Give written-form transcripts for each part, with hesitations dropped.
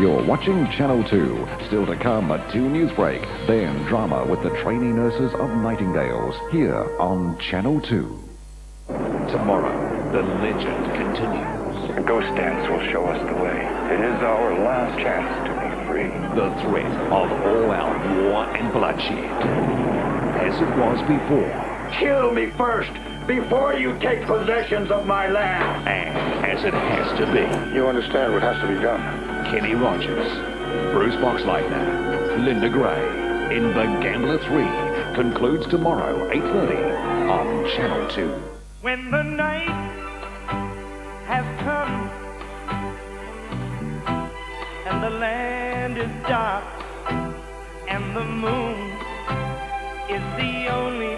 You're watching Channel 2. Still to come, a 2 Newsbreak. Then drama with the trainee nurses of Nightingales. Here on Channel 2. Tomorrow, the legend continues. A ghost dance will show us the way. It is our last chance to be free. The threat of all-out war and bloodshed. As it was before. Kill me first, before you take possessions of my land. And as it has to be. You understand what has to be done. Kenny Rogers, Bruce Boxleitner, Linda Gray in The Gambler 3 concludes tomorrow, 8:30 on Channel 2. When the night has come and the land is dark and the moon is the only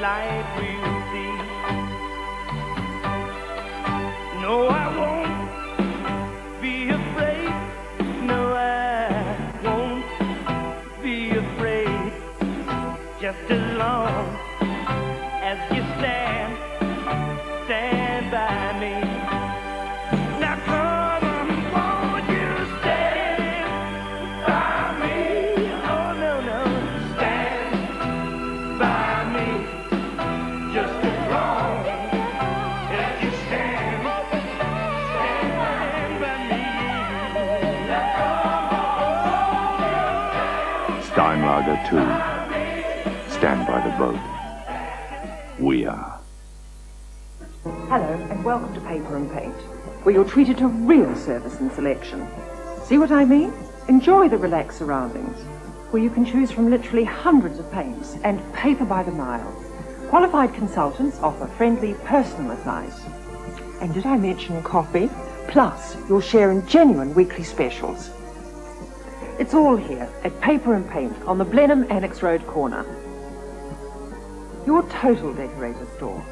light we'll see. No, I won't be afraid. No, I won't be afraid. Just as long as you stand by me. Now come on, won't you stand by me? Oh, no, stand by me. Just as long as you stand by me. Steinlager 2. Stand by the boat. We are. Hello and welcome to Paper and Paint, where you're treated to real service and selection. See what I mean? Enjoy the relaxed surroundings, where you can choose from literally hundreds of paints and paper by the mile. Qualified consultants offer friendly personal advice. And did I mention coffee? Plus, you'll share in genuine weekly specials. It's all here at Paper and Paint on the Blenheim Annex Road corner. Your total decorator store.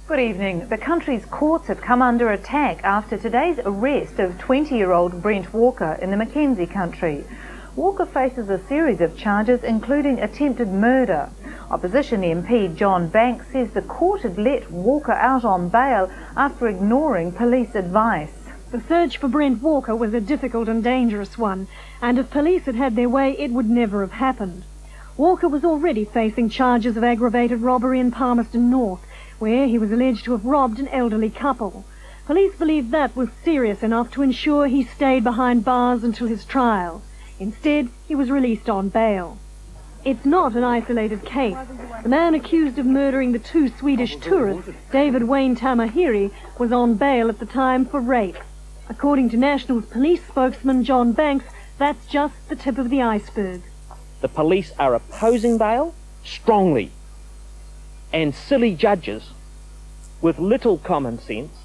Good evening. The country's courts have come under attack after today's arrest of 20-year-old Brent Walker in the Mackenzie country. Walker faces a series of charges, including attempted murder. Opposition MP John Banks says the court had let Walker out on bail after ignoring police advice. The search for Brent Walker was a difficult and dangerous one, and if police had had their way, it would never have happened. Walker was already facing charges of aggravated robbery in Palmerston North, where he was alleged to have robbed an elderly couple. Police believed that was serious enough to ensure he stayed behind bars until his trial. Instead, he was released on bail. It's not an isolated case. The man accused of murdering the 2 Swedish tourists, David Wayne Tamahiri, was on bail at the time for rape. According to National's police spokesman John Banks, that's just the tip of the iceberg. The police are opposing bail strongly, and silly judges with little common sense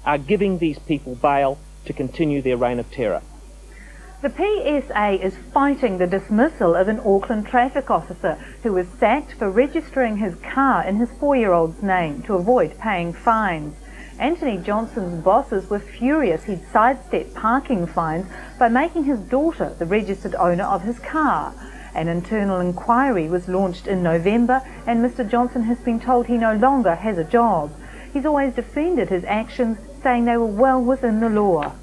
are giving these people bail to continue their reign of terror. The PSA is fighting the dismissal of an Auckland traffic officer who was sacked for registering his car in his 4-year-old's name to avoid paying fines. Anthony Johnson's bosses were furious he'd sidestepped parking fines by making his daughter the registered owner of his car. An internal inquiry was launched in November, and Mr. Johnson has been told he no longer has a job. He's always defended his actions, saying they were well within the law.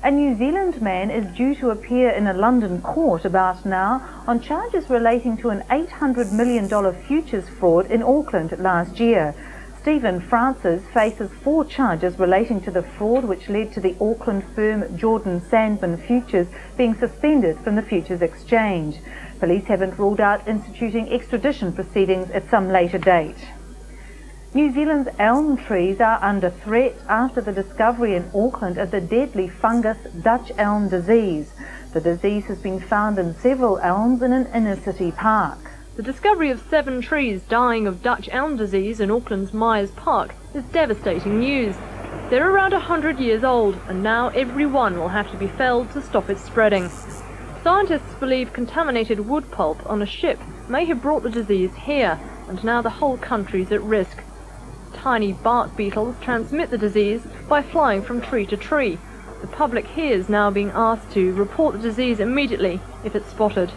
A New Zealand man is due to appear in a London court about now on charges relating to an $800 million futures fraud in Auckland last year. Stephen Francis faces 4 charges relating to the fraud which led to the Auckland firm Jordan Sandman Futures being suspended from the futures exchange. Police haven't ruled out instituting extradition proceedings at some later date. New Zealand's elm trees are under threat after the discovery in Auckland of the deadly fungus Dutch elm disease. The disease has been found in several elms in an inner-city park. The discovery of 7 trees dying of Dutch elm disease in Auckland's Myers Park is devastating news. They're around 100 years old, and now every one will have to be felled to stop it spreading. Scientists believe contaminated wood pulp on a ship may have brought the disease here, and now the whole country's at risk. Tiny bark beetles transmit the disease by flying from tree to tree. The public here is now being asked to report the disease immediately if it's spotted.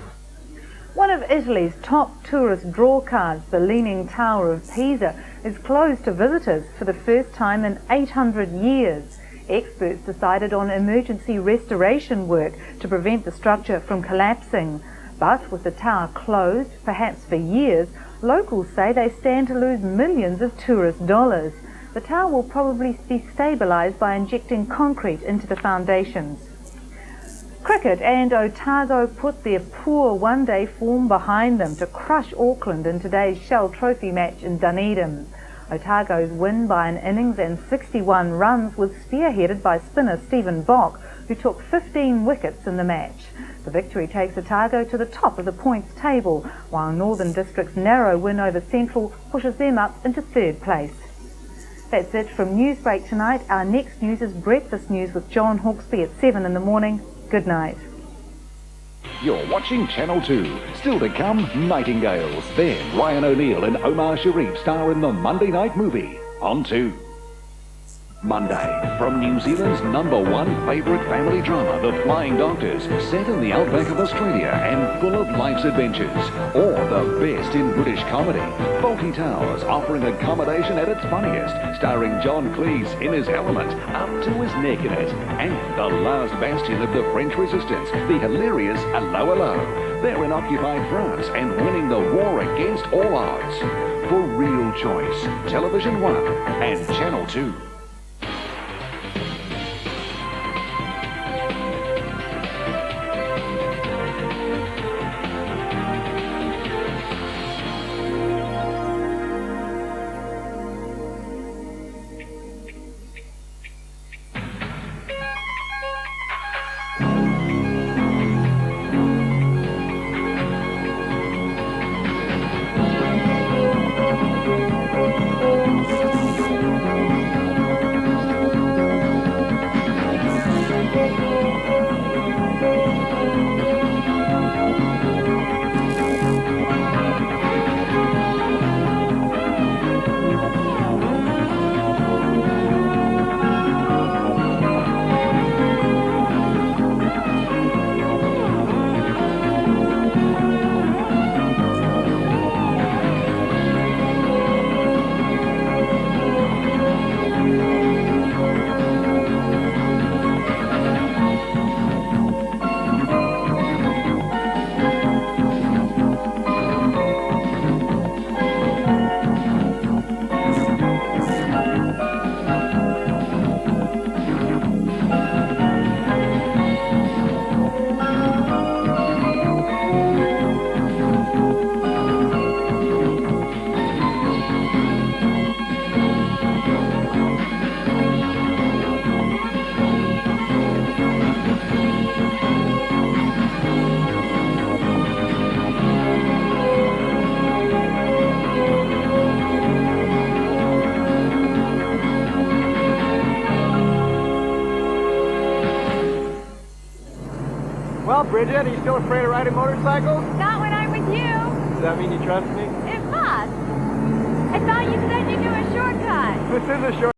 One of Italy's top tourist drawcards, the Leaning Tower of Pisa, is closed to visitors for the first time in 800 years. Experts decided on emergency restoration work to prevent the structure from collapsing. But with the tower closed, perhaps for years, locals say they stand to lose millions of tourist dollars. The tower will probably be stabilised by injecting concrete into the foundations. Cricket and Otago put their poor one-day form behind them to crush Auckland in today's Shell Trophy match in Dunedin. Otago's win by an innings and 61 runs was spearheaded by spinner Stephen Bock, who took 15 wickets in the match. The victory takes Otago to the top of the points table, while Northern District's narrow win over Central pushes them up into third place. That's it from Newsbreak tonight. Our next news is Breakfast News with John Hawkesby at 7 in the morning. Good night. You're watching Channel 2. Still to come, Nightingales. Then Ryan O'Neill and Omar Sharif star in the Monday night movie on 2. Monday, from New Zealand's #1 favourite family drama, The Flying Doctors, set in the outback of Australia and full of life's adventures. Or the best in British comedy, Fawlty Towers, offering accommodation at its funniest, starring John Cleese in his element, up to his neck in it. And the last bastion of the French resistance, the hilarious Allo. They're in occupied France and winning the war against all odds. For real choice, Television 1 and Channel 2. Well, Bridget, are you still afraid of riding motorcycles? Not when I'm with you. Does that mean you trust me? It must. I thought you said you knew a shortcut. This is a short